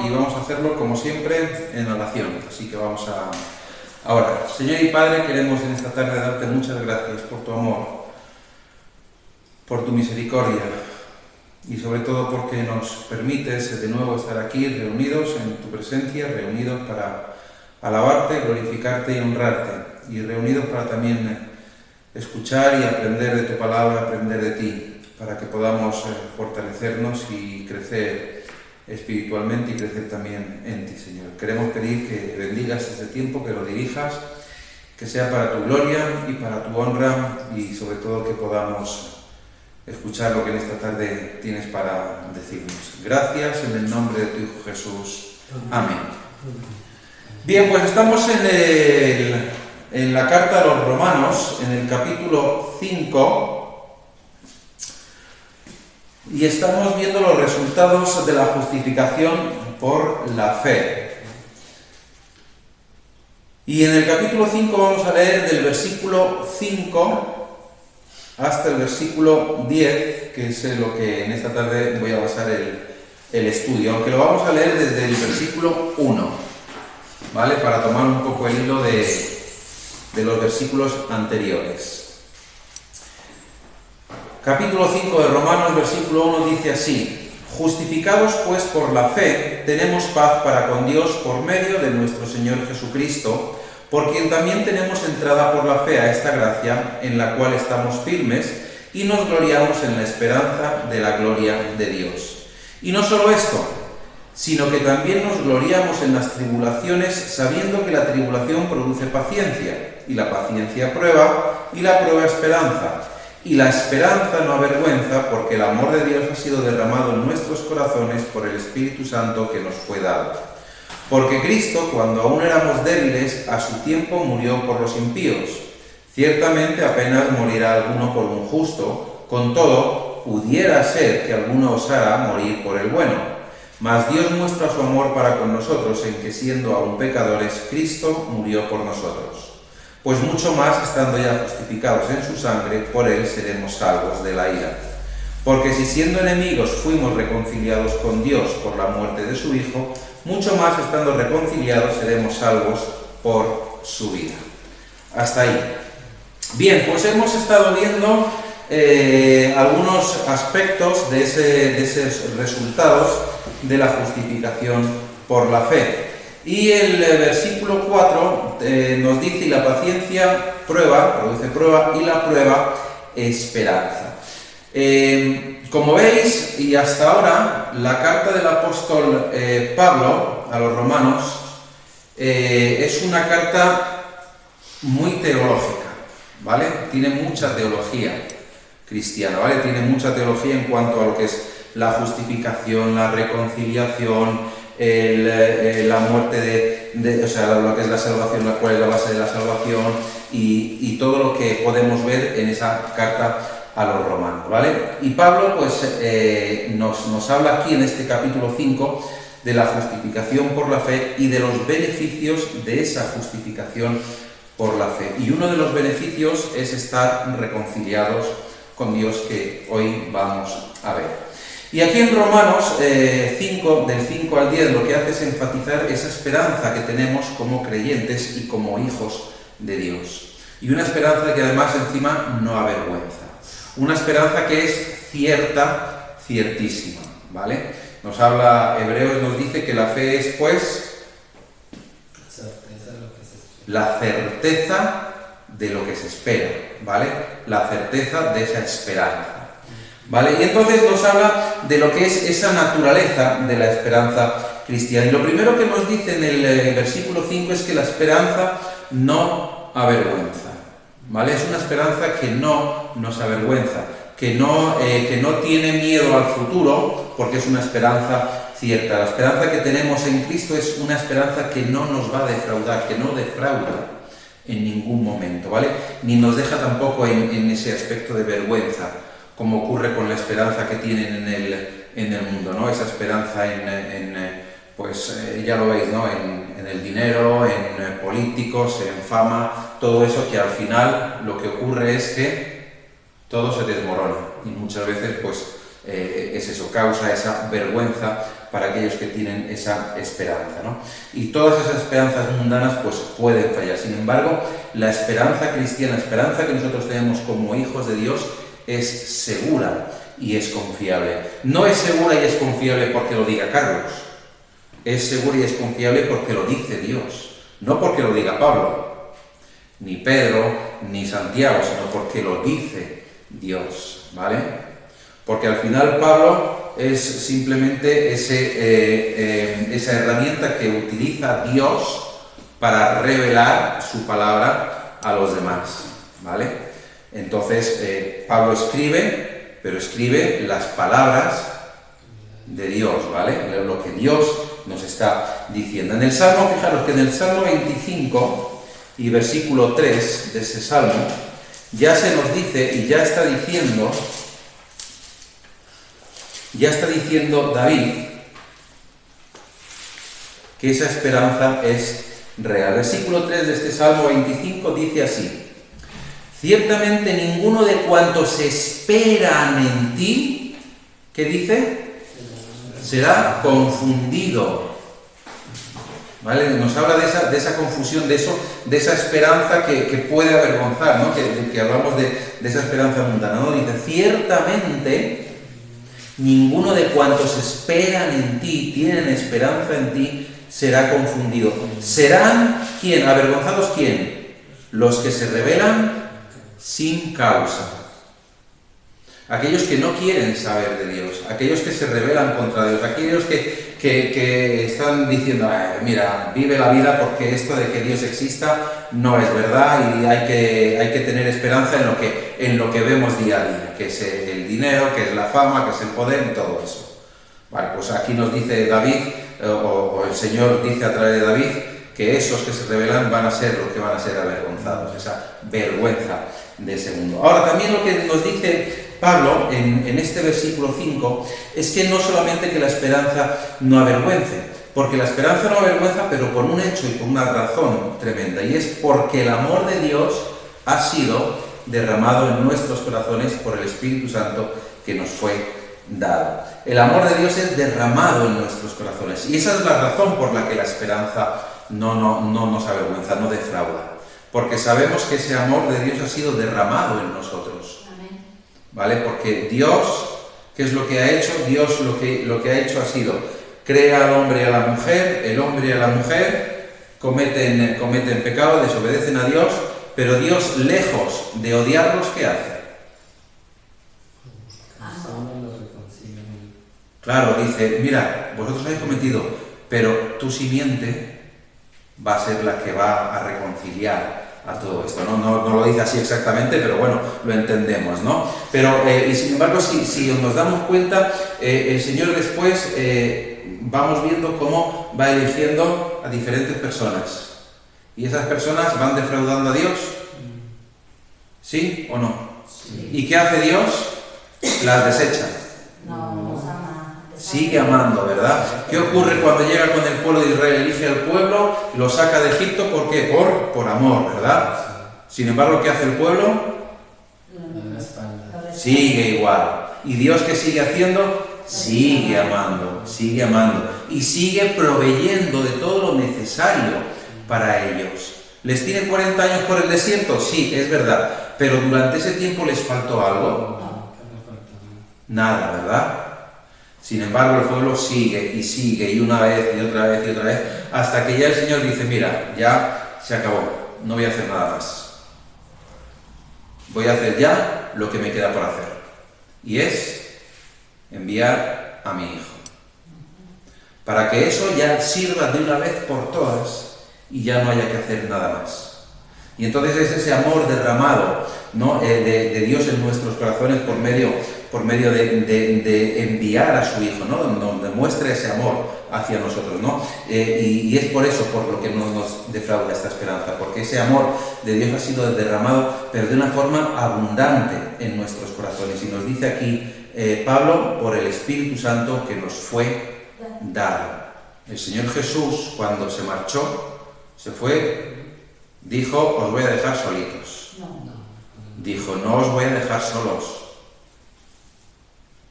y vamos a hacerlo como siempre en oración. Así que vamos a orar. Señor y Padre, queremos en esta tarde darte muchas gracias por tu amor, por tu misericordia y sobre todo porque nos permites de nuevo estar aquí reunidos en tu presencia, reunidos para alabarte, glorificarte y honrarte, y reunidos para también escuchar y aprender de tu palabra, aprender de ti, para que podamos fortalecernos y crecer espiritualmente y crecer también en ti, Señor. Queremos pedir que bendigas este tiempo, que lo dirijas, que sea para tu gloria y para tu honra, y sobre todo que podamos escuchar lo que en esta tarde tienes para decirnos. Gracias en el nombre de tu Hijo Jesús. Amén. Bien, pues estamos en la carta a los Romanos, en el capítulo 5, y estamos viendo los resultados de la justificación por la fe. Y en el capítulo 5 vamos a leer del versículo 5 hasta el versículo 10, que es lo que en esta tarde voy a basar el estudio, aunque lo vamos a leer desde el versículo 1, ¿vale? Para tomar un poco el hilo de los versículos anteriores. Capítulo 5 de Romanos, versículo 1 dice así: justificados pues por la fe, tenemos paz para con Dios por medio de nuestro Señor Jesucristo, por quien también tenemos entrada por la fe a esta gracia, en la cual estamos firmes y nos gloriamos en la esperanza de la gloria de Dios. Y no solo esto, sino que también nos gloriamos en las tribulaciones, sabiendo que la tribulación produce paciencia, y la paciencia prueba, y la prueba esperanza. Y la esperanza no avergüenza, porque el amor de Dios ha sido derramado en nuestros corazones por el Espíritu Santo que nos fue dado. Porque Cristo, cuando aún éramos débiles, a su tiempo murió por los impíos. Ciertamente apenas morirá alguno por un justo, con todo, pudiera ser que alguno osara morir por el bueno. Mas Dios muestra su amor para con nosotros en que, siendo aún pecadores, Cristo murió por nosotros. Pues mucho más, estando ya justificados en su sangre, por él seremos salvos de la ira. Porque si siendo enemigos fuimos reconciliados con Dios por la muerte de su Hijo, mucho más, estando reconciliados, seremos salvos por su vida. Hasta ahí. Bien, pues hemos estado viendo algunos aspectos de esos resultados de la justificación por la fe. Y el versículo 4 nos dice: y la paciencia produce prueba, y la prueba esperanza. Como veis, y hasta ahora, la carta del apóstol Pablo a los romanos es una carta muy teológica, ¿vale? Tiene mucha teología cristiana, ¿vale? Tiene mucha teología en cuanto a lo que es la justificación, la reconciliación, la muerte o sea, lo que es la salvación, la cual es la base de la salvación, y todo lo que podemos ver en esa carta a los romanos, ¿vale? Y Pablo pues nos habla aquí en este capítulo 5 de la justificación por la fe y de los beneficios de esa justificación por la fe. Y uno de los beneficios es estar reconciliados con Dios, que hoy vamos a ver. Y aquí en Romanos 5, del 5 al 10, lo que hace es enfatizar esa esperanza que tenemos como creyentes y como hijos de Dios. Y una esperanza que además encima no avergüenza. Una esperanza que es cierta, ciertísima, ¿vale? Nos habla, Hebreos nos dice que la fe es, pues, la certeza de lo que se espera, ¿vale? La certeza de esa esperanza, ¿vale? Y entonces nos habla de lo que es esa naturaleza de la esperanza cristiana. Y lo primero que nos dice en el versículo 5 es que la esperanza no avergüenza, ¿vale? Es una esperanza que no nos avergüenza, que no tiene miedo al futuro, porque es una esperanza cierta. La esperanza que tenemos en Cristo es una esperanza que no nos va a defraudar, que no defrauda en ningún momento, ¿vale? Ni nos deja tampoco en ese aspecto de vergüenza, como ocurre con la esperanza que tienen en el mundo, ¿no? Esa esperanza pues ya lo veis, ¿no? En el dinero, en políticos, en fama, todo eso, que al final lo que ocurre es que todo se desmorona, y muchas veces pues es eso, causa esa vergüenza para aquellos que tienen esa esperanza, ¿no? Y todas esas esperanzas mundanas pues pueden fallar. Sin embargo, la esperanza cristiana, la esperanza que nosotros tenemos como hijos de Dios es segura y es confiable. No es segura y es confiable porque lo diga Carlos, es segura y es confiable porque lo dice Dios, no porque lo diga Pablo, ni Pedro, ni Santiago, sino porque lo dice Dios, ¿vale? Porque al final Pablo es simplemente esa herramienta que utiliza Dios para revelar su palabra a los demás, ¿vale? Entonces, Pablo escribe, pero escribe las palabras de Dios, ¿vale? Lo que Dios nos está diciendo. En el Salmo, fijaros que en el Salmo 25 y versículo 3 de ese Salmo, ya se nos dice y ya está diciendo David que esa esperanza es real. Versículo 3 de este Salmo 25 dice así: ciertamente ninguno de cuantos esperan en ti, ¿qué dice? Será confundido. ¿Vale? Nos habla de esa confusión, de esa esperanza que puede avergonzar, ¿no? Que hablamos de esa esperanza mundana, ¿no? Dice, ciertamente ninguno de cuantos esperan en ti, tienen esperanza en ti, será confundido. ¿Serán quién? ¿Avergonzados quién? Los que se rebelan sin causa. Aquellos que no quieren saber de Dios, aquellos que se rebelan contra Dios, aquellos que están diciendo, mira, vive la vida porque esto de que Dios exista no es verdad y hay que tener esperanza en lo que vemos día a día, que es el dinero, que es la fama, que es el poder y todo eso. Vale, pues aquí nos dice David, o el Señor dice a través de David, que esos que se rebelan van a ser los que van a ser avergonzados, esa vergüenza de ese mundo. Ahora, también lo que nos dice Pablo en este versículo 5 es que no solamente que la esperanza no avergüence, porque la esperanza no avergüenza, pero por un hecho y por una razón tremenda, y es porque el amor de Dios ha sido derramado en nuestros corazones por el Espíritu Santo que nos fue dado. El amor de Dios es derramado en nuestros corazones, y esa es la razón por la que la esperanza no nos avergüenza, no defrauda, porque sabemos que ese amor de Dios ha sido derramado en nosotros. ¿Vale? Porque Dios, ¿qué es lo que ha hecho? Dios lo que ha hecho ha sido, crea al hombre y a la mujer, el hombre y a la mujer cometen pecado, desobedecen a Dios, pero Dios, lejos de odiarlos, ¿qué hace? Claro, dice, mira, vosotros habéis cometido, pero tu simiente va a ser la que va a reconciliar a todo esto, ¿no? No lo dice así exactamente, pero bueno, lo entendemos, ¿no? Pero, y sin embargo, si nos damos cuenta, el Señor después vamos viendo cómo va eligiendo a diferentes personas. ¿Y esas personas van defraudando a Dios? ¿Sí o no? Sí. ¿Y qué hace Dios? Las desecha. No, los ama. Sigue amando, ¿verdad? ¿Qué ocurre cuando llega con el pueblo de Israel? Elige al pueblo, lo saca de Egipto, ¿por qué? Por amor, ¿verdad? Sin embargo, ¿qué hace el pueblo? Sigue igual. ¿Y Dios qué sigue haciendo? Sigue amando, y sigue proveyendo de todo lo necesario para ellos. ¿Les tiene 40 años por el desierto? Sí, es verdad, pero durante ese tiempo les faltó algo. Nada, ¿verdad? Sin embargo, el pueblo sigue, y una vez, y otra vez, y otra vez, hasta que ya el Señor dice, mira, ya se acabó, no voy a hacer nada más. Voy a hacer ya lo que me queda por hacer. Y es enviar a mi Hijo. Para que eso ya sirva de una vez por todas y ya no haya que hacer nada más. Y entonces es ese amor derramado, ¿no? de Dios en nuestros corazones por medio de enviar a su Hijo, ¿no? Donde muestra ese amor hacia nosotros, ¿no? Y es por eso por lo que no nos defrauda esta esperanza, porque ese amor de Dios ha sido derramado, pero de una forma abundante en nuestros corazones. Y nos dice aquí Pablo, por el Espíritu Santo que nos fue dado. El Señor Jesús, cuando se marchó, se fue, dijo, os voy a dejar solitos. Dijo, no os voy a dejar solos.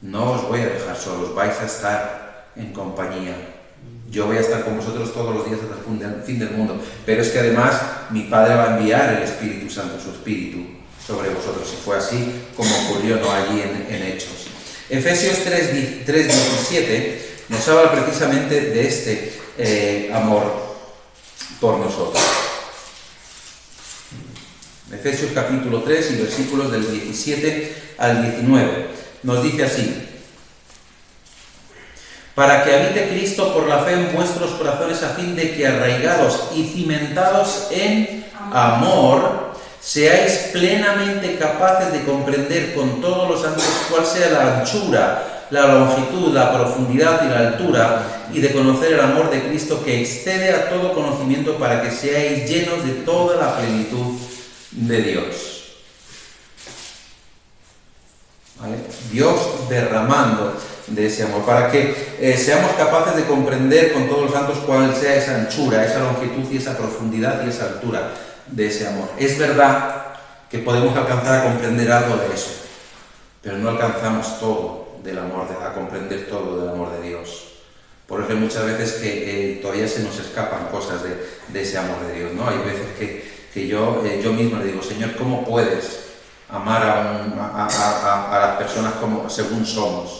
No os voy a dejar solos, vais a estar en compañía. Yo voy a estar con vosotros todos los días hasta el fin del mundo, pero es que además mi Padre va a enviar el Espíritu Santo, su Espíritu, sobre vosotros. Y fue así como ocurrió, ¿no?, allí en Hechos. Efesios 3:17 nos habla precisamente de este amor por nosotros. Efesios capítulo 3 y versículos del 17 al 19. Nos dice así: para que habite Cristo por la fe en vuestros corazones, a fin de que, arraigados y cimentados en amor, seáis plenamente capaces de comprender con todos los santos cuál sea la anchura, la longitud, la profundidad y la altura, y de conocer el amor de Cristo que excede a todo conocimiento, para que seáis llenos de toda la plenitud de Dios. ¿Vale? Dios derramando de ese amor, para que seamos capaces de comprender con todos los santos cuál sea esa anchura, esa longitud y esa profundidad y esa altura de ese amor. Es verdad que podemos alcanzar a comprender algo de eso, pero no alcanzamos todo del amor, a comprender todo del amor de Dios. Por eso hay muchas veces que todavía se nos escapan cosas de ese amor de Dios, ¿no? Hay veces que yo mismo le digo: Señor, ¿cómo puedes amar a las personas como según somos?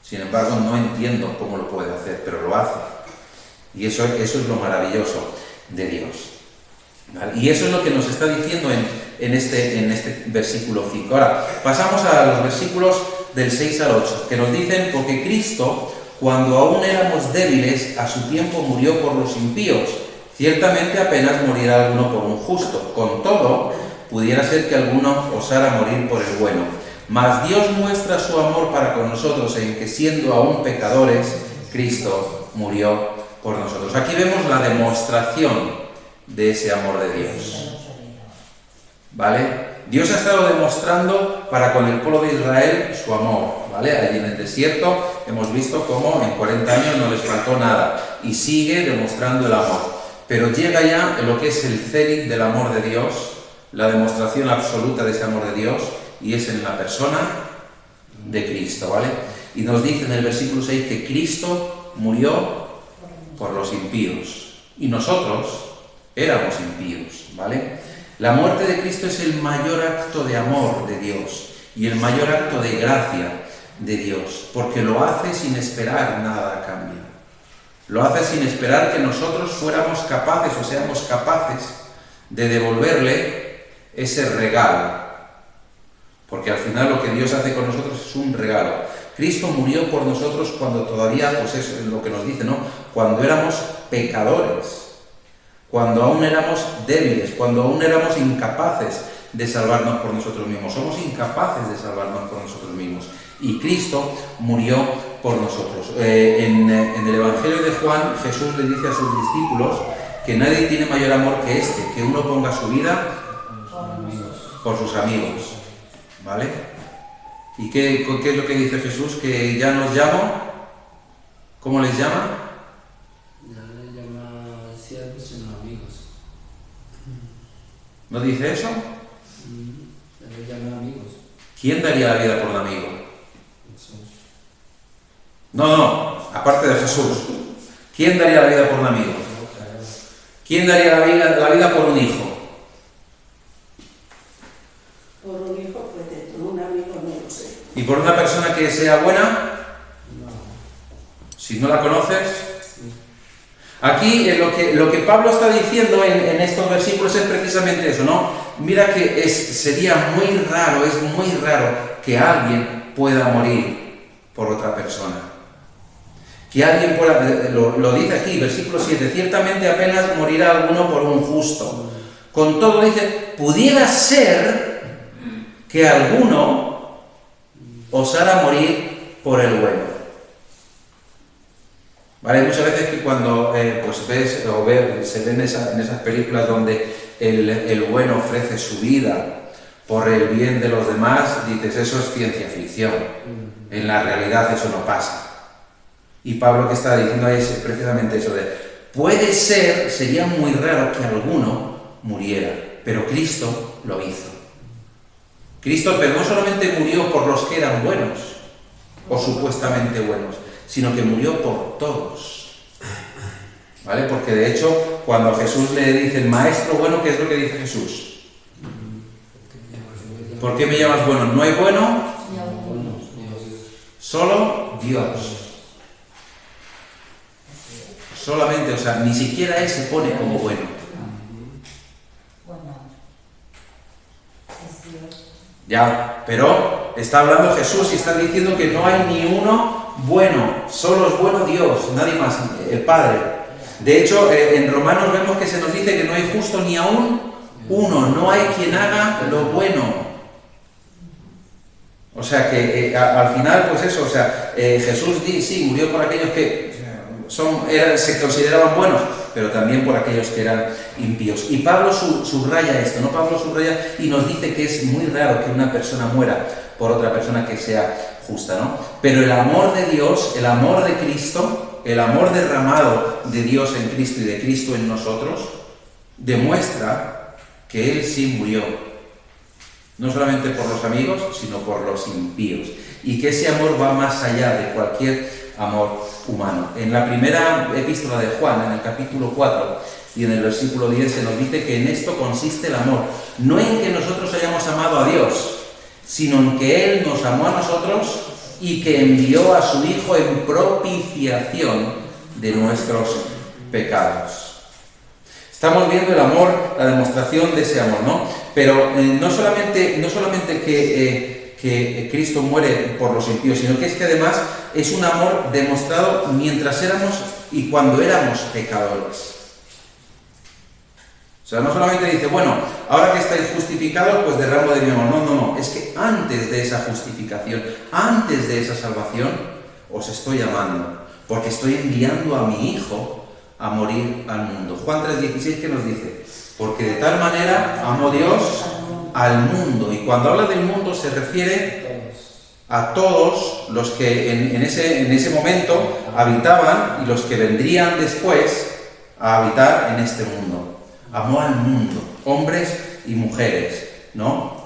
Sin embargo, no entiendo cómo lo puede hacer, pero lo hace. Y eso es lo maravilloso de Dios. ¿Vale? Y eso es lo que nos está diciendo en este versículo 5. Ahora, pasamos a los versículos del 6 al 8, que nos dicen: porque Cristo, cuando aún éramos débiles, a su tiempo murió por los impíos. Ciertamente apenas morirá alguno por un justo. Con todo, pudiera ser que alguno osara morir por el bueno. Mas Dios muestra su amor para con nosotros en que, siendo aún pecadores, Cristo murió por nosotros. Aquí vemos la demostración de ese amor de Dios. ¿Vale? Dios ha estado demostrando para con el pueblo de Israel su amor. ¿Vale? Allí en el desierto hemos visto cómo en 40 años no les faltó nada y sigue demostrando el amor. Pero llega ya en lo que es el cénit del amor de Dios, la demostración absoluta de ese amor de Dios, y es en la persona de Cristo, ¿vale? Y nos dice en el versículo 6 que Cristo murió por los impíos, y nosotros éramos impíos, ¿vale? La muerte de Cristo es el mayor acto de amor de Dios, y el mayor acto de gracia de Dios, porque lo hace sin esperar nada a cambio. Lo hace sin esperar que nosotros fuéramos capaces o seamos capaces de devolverle ese regalo. Porque al final lo que Dios hace con nosotros es un regalo. Cristo murió por nosotros cuando todavía, pues es lo que nos dice, ¿no? Cuando éramos pecadores, cuando aún éramos débiles, cuando aún éramos incapaces de salvarnos por nosotros mismos. Somos incapaces de salvarnos por nosotros mismos. Y Cristo murió por nosotros. En el Evangelio de Juan, Jesús le dice a sus discípulos que nadie tiene mayor amor que este, que uno ponga su vida por sus amigos. ¿Vale? ¿Y qué es lo que dice Jesús? Que ya nos llama. ¿Cómo les llama? Ya les llama siervos sino amigos. ¿No dice eso? Ya les llama amigos. ¿Quién daría la vida por un amigo? Jesús. No, aparte de Jesús. ¿Quién daría la vida por un amigo? ¿Quién daría la vida por un hijo? Por un hijo puede, por un amigo no lo sé. ¿Y por una persona que sea buena? No. Si no la conoces. Aquí lo que Pablo está diciendo en estos versículos es precisamente eso, ¿no? Mira que sería muy raro, es muy raro que alguien pueda morir por otra persona. Que alguien pueda, lo dice aquí, versículo 7, ciertamente apenas morirá alguno por un justo. Con todo dice, pudiera ser que alguno osara morir por el bueno. ¿Vale? Muchas veces que cuando pues ves o se ven en esas películas donde el bueno ofrece su vida por el bien de los demás, dices, eso es ciencia ficción. En la realidad eso no pasa. Y Pablo que está diciendo es precisamente eso de, puede ser, sería muy raro que alguno muriera, pero Cristo lo hizo. Cristo, pero no solamente murió por los que eran buenos, o supuestamente buenos, sino que murió por todos. ¿Vale? Porque de hecho, cuando a Jesús le dicen maestro bueno, ¿qué es lo que dice Jesús? ¿Por qué me llamas bueno? ¿No hay bueno? Solo Dios. Solamente, o sea, ni siquiera Él se pone como bueno. Ya, pero está hablando Jesús y está diciendo que no hay ni uno bueno, solo es bueno Dios, nadie más, el Padre. De hecho, en Romanos vemos que se nos dice que no hay justo ni aún uno, no hay quien haga lo bueno. O sea que al final, pues eso, o sea, Jesús sí murió por aquellos que se consideraban buenos, pero también por aquellos que eran impíos. Y Pablo subraya esto, ¿no? Pablo subraya y nos dice que es muy raro que una persona muera por otra persona que sea justa, ¿no? Pero el amor de Dios, el amor de Cristo, el amor derramado de Dios en Cristo y de Cristo en nosotros, demuestra que Él sí murió. No solamente por los amigos, sino por los impíos. Y que ese amor va más allá de cualquier amor humano. En la primera epístola de Juan, en el capítulo 4 y en el versículo 10, se nos dice que en esto consiste el amor. No en que nosotros hayamos amado a Dios, sino en que Él nos amó a nosotros y que envió a su Hijo en propiciación de nuestros pecados. Estamos viendo el amor, la demostración de ese amor, ¿no? Pero no solamente que Cristo muere por los impíos, sino que es que además es un amor demostrado mientras éramos y cuando éramos pecadores. O sea, no solamente dice, bueno, ahora que estáis justificados, pues derramo de mi amor. No, es que antes de esa justificación, antes de esa salvación, os estoy amando, porque estoy enviando a mi Hijo a morir al mundo. Juan 3:16, ¿qué nos dice? Porque de tal manera amó Dios al mundo. Y cuando habla del mundo se refiere a todos los que en ese momento habitaban y los que vendrían después a habitar en este mundo. Amó al mundo, hombres y mujeres, ¿no?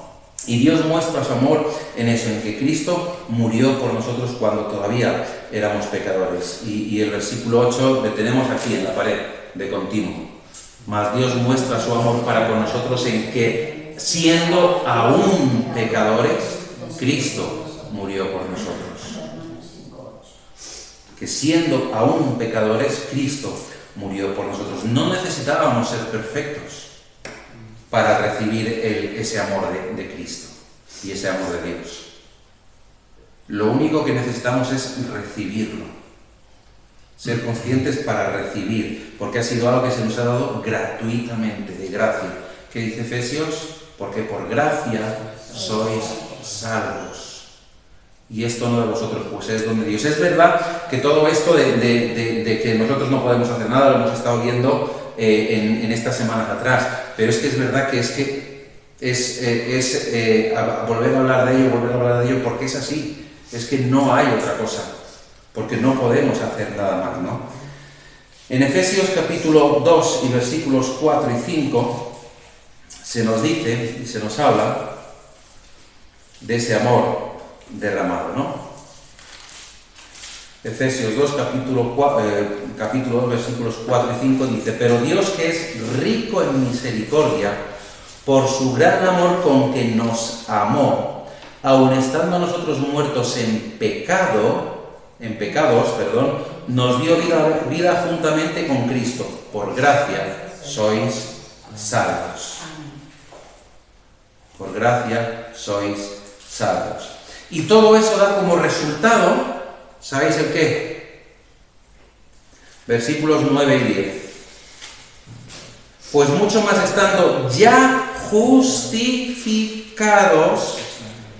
Y Dios muestra su amor en eso, en que Cristo murió por nosotros cuando todavía éramos pecadores. Y el versículo 8 le tenemos aquí en la pared, de continuo. Mas Dios muestra su amor para con nosotros en que, siendo aún pecadores, Cristo murió por nosotros. Que siendo aún pecadores, Cristo murió por nosotros. No necesitábamos ser perfectos para recibir ese amor de Cristo y ese amor de Dios. Lo único que necesitamos es recibirlo. Ser conscientes para recibir, porque ha sido algo que se nos ha dado gratuitamente, de gracia. ¿Qué dice Efesios? Porque por gracia sois salvos. Y esto no de vosotros, pues es don de Dios. Es verdad que todo esto de que nosotros no podemos hacer nada, lo hemos estado viendo en estas semanas atrás, pero es que es verdad que es volver a hablar de ello, porque es así. Es que no hay otra cosa, porque no podemos hacer nada más, ¿no? En Efesios capítulo 2 y versículos 4 y 5 se nos dice y se nos habla de ese amor derramado, ¿no? Efesios 2, capítulo 2, versículos 4 y 5 dice: pero Dios, que es rico en misericordia, por su gran amor con que nos amó, aun estando nosotros muertos en pecados, nos dio vida juntamente con Cristo. Por gracia sois salvos. Por gracia sois salvos. Y todo eso da como resultado, ¿sabéis el qué? Versículos 9 y 10. Pues mucho más estando ya justificados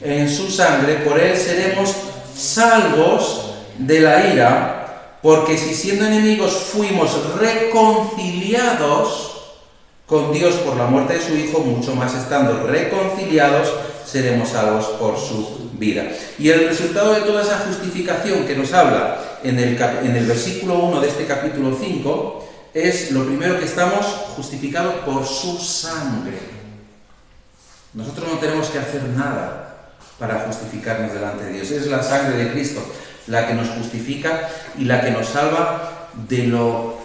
en su sangre, por él seremos salvos de la ira, porque si siendo enemigos fuimos reconciliados con Dios por la muerte de su Hijo, mucho más estando reconciliados seremos salvos por su vida. Y el resultado de toda esa justificación que nos habla en el versículo 1 de este capítulo 5 es lo primero, que estamos justificados por su sangre. Nosotros no tenemos que hacer nada para justificarnos delante de Dios. Es la sangre de Cristo la que nos justifica y la que nos salva de lo,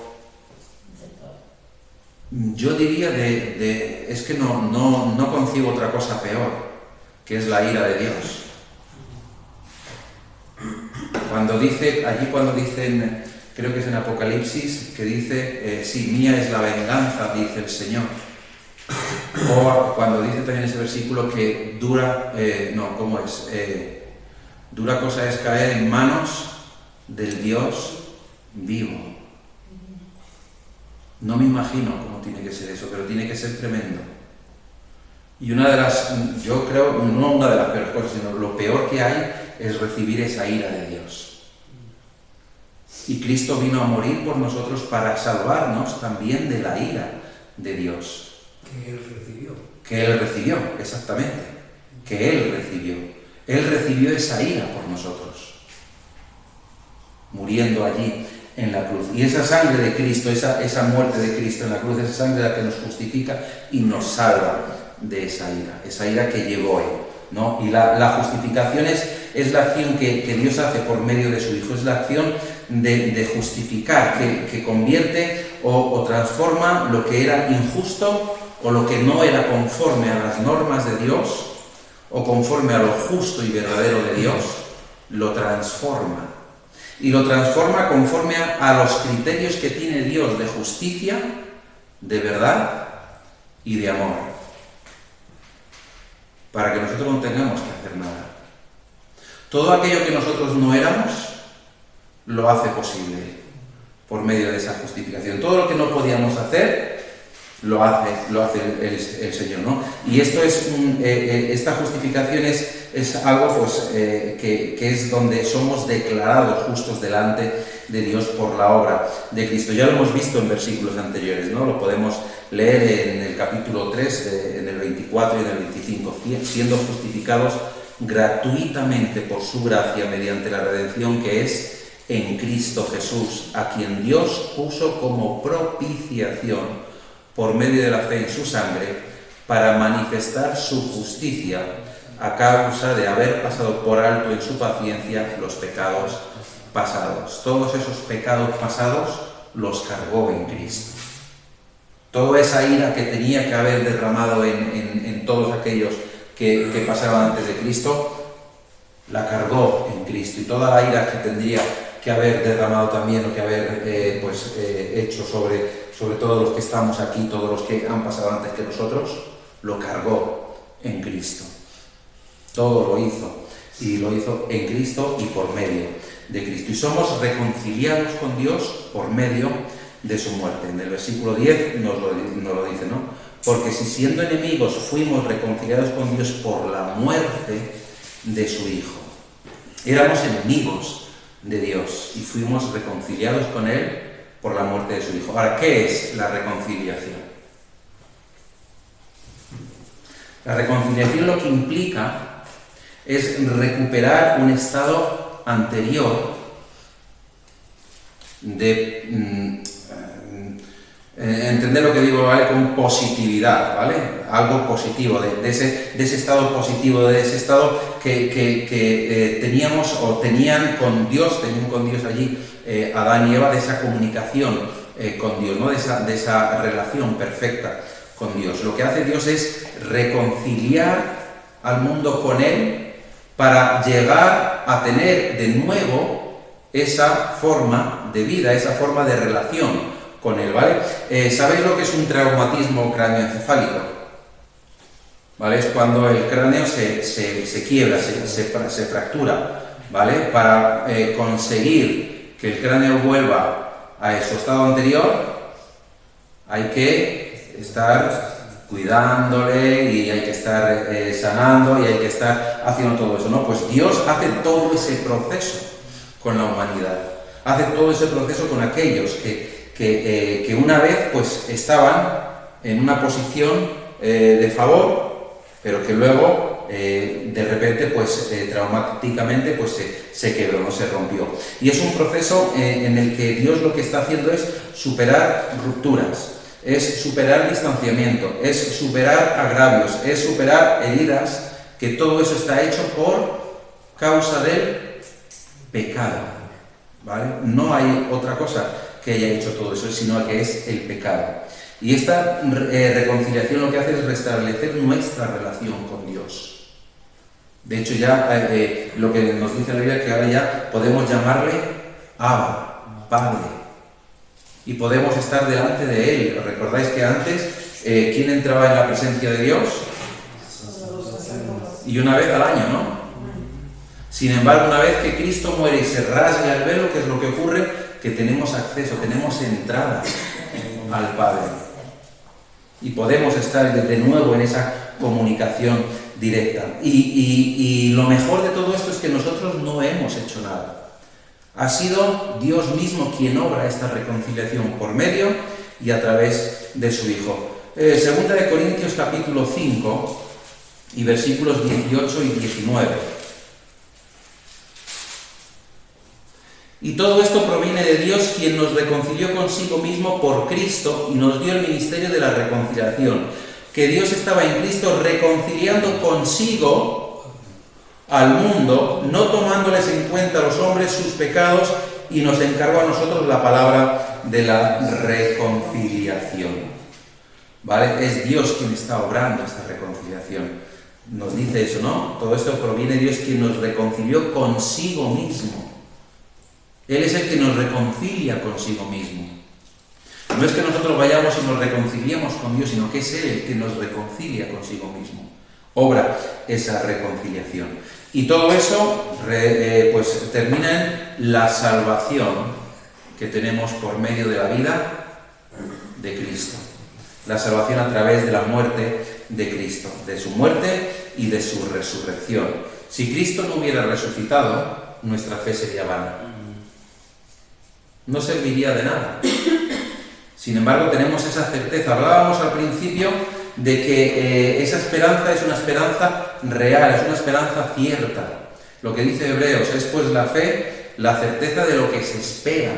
yo diría, es que no concibo otra cosa peor, que es la ira de Dios. Cuando dicen, creo que es en Apocalipsis, que dice, sí, mía es la venganza, dice el Señor. O cuando dice también ese versículo que dura cosa es caer en manos del Dios vivo. No me imagino cómo tiene que ser eso, pero tiene que ser tremendo. Y yo creo, no una de las peores cosas, sino lo peor que hay es recibir esa ira de Dios. Y Cristo vino a morir por nosotros para salvarnos también de la ira de Dios. Que Él recibió. Que Él recibió, exactamente. Que Él recibió. Él recibió esa ira por nosotros, muriendo allí en la cruz. Y esa sangre de Cristo, esa muerte de Cristo en la cruz, esa sangre la que nos justifica y nos salva de esa ira que llevó Él, ¿no? Y la justificación es la acción que Dios hace por medio de su Hijo, es la acción de justificar, que convierte o transforma lo que era injusto o lo que no era conforme a las normas de Dios o conforme a lo justo y verdadero de Dios, lo transforma. Y lo transforma conforme a los criterios que tiene Dios de justicia, de verdad y de amor. Para que nosotros no tengamos que hacer nada. Todo aquello que nosotros no éramos, lo hace posible por medio de esa justificación. Todo lo que no podíamos hacer, lo hace el Señor, ¿no? Y esto esta justificación es algo pues, que es donde somos declarados justos delante de Dios por la obra de Cristo. Ya lo hemos visto en versículos anteriores, ¿no? Lo podemos leer en el capítulo 3, en el 24 y en el 25, siendo justificados gratuitamente por su gracia mediante la redención que es en Cristo Jesús, a quien Dios puso como propiciación por medio de la fe en su sangre, para manifestar su justicia a causa de haber pasado por alto en su paciencia los pecados pasados. Todos esos pecados pasados los cargó en Cristo. Toda esa ira que tenía que haber derramado en todos aquellos que pasaban antes de Cristo, la cargó en Cristo. Y toda la ira que tendría que haber derramado también, o que haber hecho sobre todos los que estamos aquí, todos los que han pasado antes que nosotros, lo cargó en Cristo. Todo lo hizo, y lo hizo en Cristo y por medio de Cristo. Y somos reconciliados con Dios por medio de su muerte. En el versículo 10 nos lo dice, ¿no? Porque si siendo enemigos fuimos reconciliados con Dios por la muerte de su Hijo. Éramos enemigos de Dios y fuimos reconciliados con Él por la muerte de su Hijo. Ahora, ¿qué es la reconciliación? La reconciliación lo que implica es recuperar un estado anterior de entender lo que digo, ¿vale? Con positividad, ¿vale? Algo positivo, de ese estado positivo, de ese estado que teníamos o tenían con Dios allí Adán y Eva, de esa comunicación con Dios, ¿no? De esa relación perfecta con Dios. Lo que hace Dios es reconciliar al mundo con Él para llegar a tener de nuevo esa forma de vida, esa forma de relación con Él, ¿vale? ¿Sabéis lo que es un traumatismo cráneoencefálico? ¿Vale? Es cuando el cráneo se quiebra, se fractura, ¿vale? Para conseguir que el cráneo vuelva a su estado anterior, hay que estar cuidándole y hay que estar sanando y hay que estar haciendo todo eso, ¿no? Pues Dios hace todo ese proceso con la humanidad, hace todo ese proceso con aquellos que una vez pues estaban en una posición de favor, pero que luego de repente pues traumáticamente pues se quebró, no se rompió. Y es un proceso en el que Dios lo que está haciendo es superar rupturas, es superar distanciamiento, es superar agravios, es superar heridas, que todo eso está hecho por causa del pecado, ¿vale? No hay otra cosa que haya hecho todo eso, sino que es el pecado. Y esta reconciliación lo que hace es restablecer nuestra relación con Dios. De hecho, ya lo que nos dice la Biblia es que ahora ya podemos llamarle Abba, Padre, y podemos estar delante de Él. ¿Recordáis que antes quién entraba en la presencia de Dios? Y una vez al año, ¿no? Sin embargo, una vez que Cristo muere y se rasga el velo, ¿qué es lo que ocurre? Que tenemos acceso, tenemos entrada al Padre. Y podemos estar de nuevo en esa comunicación directa. Y lo mejor de todo esto es que nosotros no hemos hecho nada. Ha sido Dios mismo quien obra esta reconciliación por medio y a través de su Hijo. Segunda de Corintios capítulo 5 y versículos 18 y 19. Y todo esto proviene de Dios, quien nos reconcilió consigo mismo por Cristo y nos dio el ministerio de la reconciliación. Que Dios estaba en Cristo reconciliando consigo al mundo, no tomándoles en cuenta a los hombres sus pecados, y nos encargó a nosotros la palabra de la reconciliación. ¿Vale? Es Dios quien está obrando esta reconciliación. Nos dice eso, ¿no? Todo esto proviene de Dios, quien nos reconcilió consigo mismo. Él es el que nos reconcilia consigo mismo. No es que nosotros vayamos y nos reconciliemos con Dios, sino que es Él el que nos reconcilia consigo mismo. Obra esa reconciliación. Y todo eso pues termina en la salvación que tenemos por medio de la vida de Cristo. La salvación a través de la muerte de Cristo, de su muerte y de su resurrección. Si Cristo no hubiera resucitado, nuestra fe sería vana. No serviría de nada. Sin embargo, tenemos esa certeza. Hablábamos al principio de que esa esperanza es una esperanza real, es una esperanza cierta. Lo que dice Hebreos es pues la fe, la certeza de lo que se espera.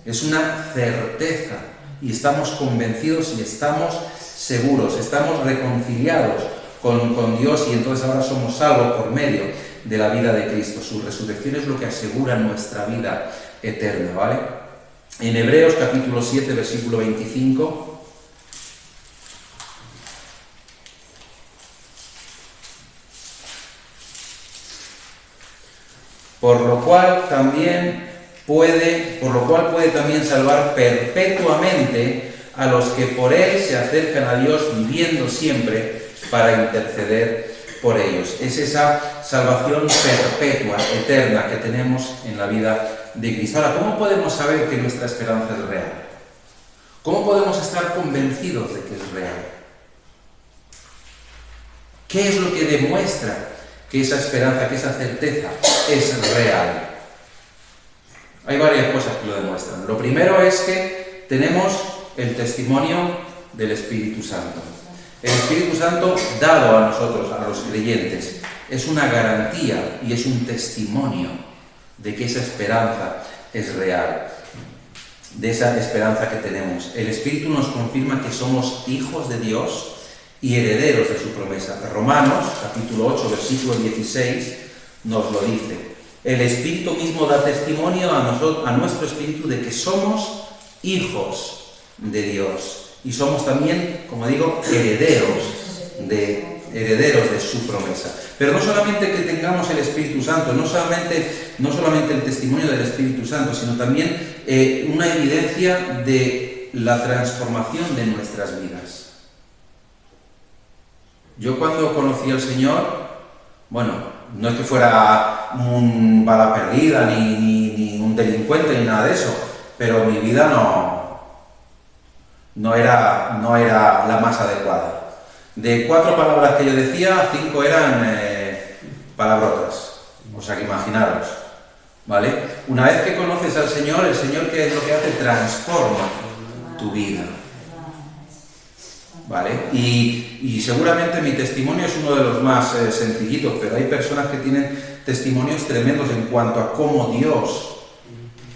Es una certeza y estamos convencidos y estamos seguros, estamos reconciliados con Dios y entonces ahora somos salvos por medio de la vida de Cristo. Su resurrección es lo que asegura nuestra vida eterna, ¿vale? En Hebreos capítulo 7, versículo 25... Por lo cual puede también salvar perpetuamente a los que por Él se acercan a Dios, viviendo siempre para interceder por ellos. Es esa salvación perpetua, eterna, que tenemos en la vida de Cristo. Ahora, ¿cómo podemos saber que nuestra esperanza es real? ¿Cómo podemos estar convencidos de que es real? ¿Qué es lo que demuestra que esa esperanza, que esa certeza es real? Hay varias cosas que lo demuestran. Lo primero es que tenemos el testimonio del Espíritu Santo. El Espíritu Santo dado a nosotros, a los creyentes, es una garantía y es un testimonio de que esa esperanza es real, de esa esperanza que tenemos. El Espíritu nos confirma que somos hijos de Dios y herederos de su promesa. Romanos, capítulo 8, versículo 16, nos lo dice. El Espíritu mismo da testimonio a nuestro espíritu de que somos hijos de Dios. Y somos también, como digo, herederos de su promesa. Pero no solamente que tengamos el Espíritu Santo, no solamente el testimonio del Espíritu Santo, sino también una evidencia de la transformación de nuestras vidas. Yo cuando conocí al Señor, bueno, no es que fuera un bala perdida, ni un delincuente, ni nada de eso, pero mi vida no era la más adecuada. De 4 palabras que yo decía, 5 eran palabrotas. O sea que imaginaros, ¿vale? Una vez que conoces al Señor, el Señor, ¿qué es lo que hace? Transforma tu vida, ¿vale? Y seguramente mi testimonio es uno de los más sencillitos, pero hay personas que tienen testimonios tremendos en cuanto a cómo Dios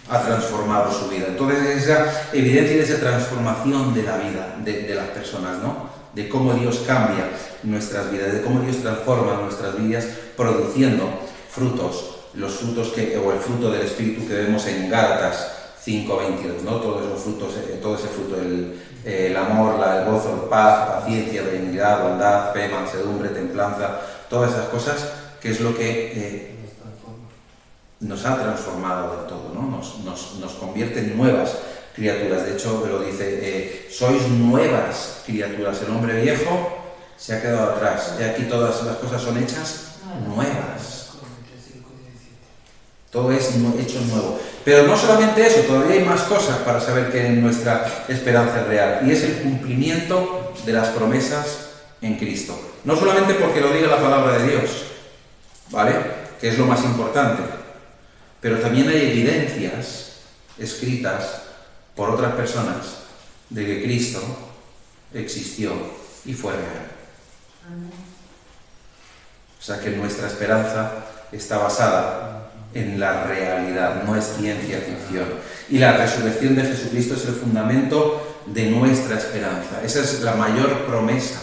ha transformado su vida. Entonces, esa evidencia de esa transformación de la vida de las personas, ¿no? De cómo Dios cambia nuestras vidas, de cómo Dios transforma nuestras vidas produciendo frutos los frutos o el fruto del Espíritu que vemos en Gálatas 5:22, ¿no? Todos esos frutos, todo ese fruto, el amor, el gozo, la paz, paciencia, benignidad, bondad, fe, mansedumbre, templanza, todas esas cosas, que es lo que nos ha transformado del todo, ¿no? Nos convierte en nuevas criaturas. De hecho, lo dice, sois nuevas criaturas. El hombre viejo se ha quedado atrás. Y aquí todas las cosas son hechas nuevas. Todo es hecho nuevo. Pero no solamente eso, todavía hay más cosas para saber que nuestra esperanza es real. Y es el cumplimiento de las promesas en Cristo. No solamente porque lo diga la palabra de Dios, ¿vale? Que es lo más importante. Pero también hay evidencias escritas por otras personas de que Cristo existió y fue real. O sea que nuestra esperanza está basada en la realidad, no es ciencia ficción. Y la resurrección de Jesucristo es el fundamento de nuestra esperanza. Esa es la mayor promesa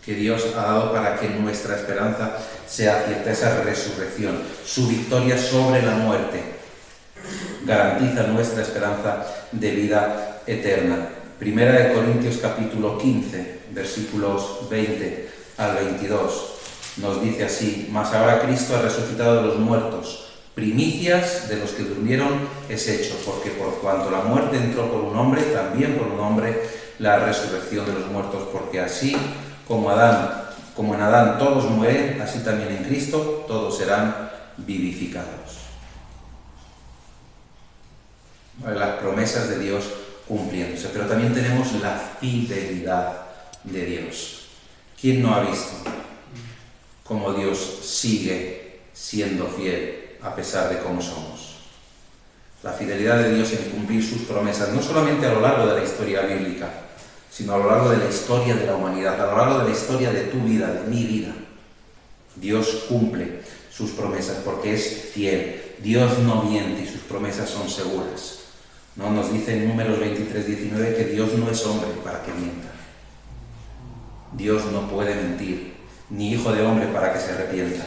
que Dios ha dado para que nuestra esperanza sea cierta, esa resurrección. Su victoria sobre la muerte garantiza nuestra esperanza de vida eterna. Primera de Corintios capítulo 15, versículos 20 al 22, nos dice así: mas ahora Cristo ha resucitado de los muertos, primicias de los que durmieron es hecho, porque por cuanto la muerte entró por un hombre, también por un hombre la resurrección de los muertos, porque así como en Adán todos mueren, así también en Cristo todos serán vivificados. Vale, las promesas de Dios cumpliéndose, pero también tenemos la fidelidad de Dios. ¿Quién no ha visto cómo Dios sigue siendo fiel a pesar de cómo somos? La fidelidad de Dios en cumplir sus promesas, no solamente a lo largo de la historia bíblica, sino a lo largo de la historia de la humanidad, a lo largo de la historia de tu vida, de mi vida. Dios cumple sus promesas porque es fiel. Dios no miente y sus promesas son seguras. ¿No? Nos dice en Números 23:19 que Dios no es hombre para que mienta. Dios no puede mentir, ni hijo de hombre para que se arrepienta.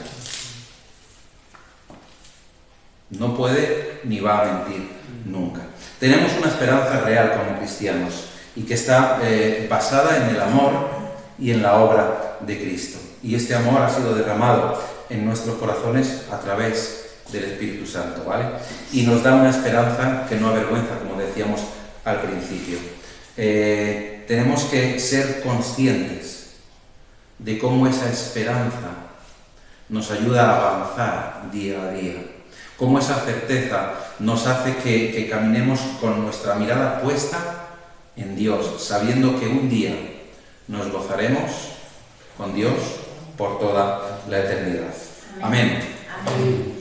No puede ni va a mentir nunca. Tenemos una esperanza real como cristianos y que está basada en el amor y en la obra de Cristo. Y este amor ha sido derramado en nuestros corazones a través del Espíritu Santo, ¿vale? Y nos da una esperanza que no avergüenza, como decíamos al principio. Tenemos que ser conscientes de cómo esa esperanza nos ayuda a avanzar día a día, cómo esa certeza nos hace que caminemos con nuestra mirada puesta en Dios, sabiendo que un día nos gozaremos con Dios por toda la eternidad. Amén. Amén.